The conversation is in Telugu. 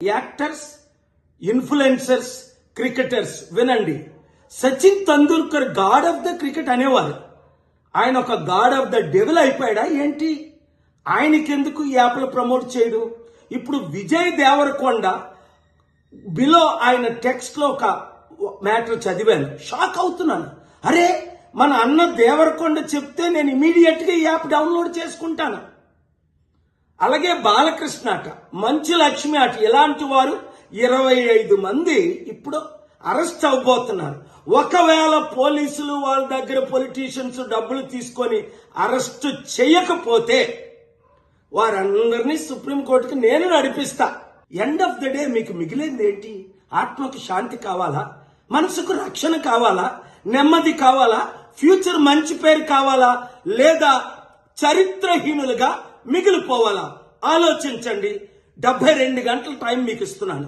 యాక్టర్స్, ఇన్ఫ్లుయెన్సర్స్, క్రికెటర్స్ వినండి. Sachin Tendulkar god of the cricket అనేవారు. ఆయన ఒక గాడ్ ఆఫ్ ద డెవిల్ అయిపోయాడా ఏంటి? ఆయనకెందుకు ఈ యాప్లు ప్రమోట్ చేయడు? ఇప్పుడు విజయ్ దేవరకొండ బిలో ఆయన టెక్స్ట్ లో ఒక మ్యాటర్ చదివాను, షాక్ అవుతున్నాను. అరే, మన అన్న దేవరకొండ చెప్తే నేను ఇమీడియట్ గా ఈ యాప్ డౌన్లోడ్ చేసుకుంటాను. అలాగే బాలకృష్ణ అట, మంచు లక్ష్మి అట, ఇలాంటి వారు 25 మంది ఇప్పుడు అరెస్ట్ అవబోతున్నారు. ఒకవేళ పోలీసులు వాళ్ళ దగ్గర పొలిటీషియన్స్ డబ్బులు తీసుకొని అరెస్ట్ చేయకపోతే వారందరినీ సుప్రీంకోర్టుకి నేను నడిపిస్తా. ఎండ్ ఆఫ్ ద డే మీకు మిగిలింది ఏంటి? ఆత్మకు శాంతి కావాలా? మనసుకు రక్షణ కావాలా? నెమ్మది కావాలా? ఫ్యూచర్ మంచి పేరు కావాలా? లేదా చరిత్రహీనులుగా మిగిలిపోవాలా? ఆలోచించండి. 72 గంటల టైం మీకు ఇస్తున్నాను.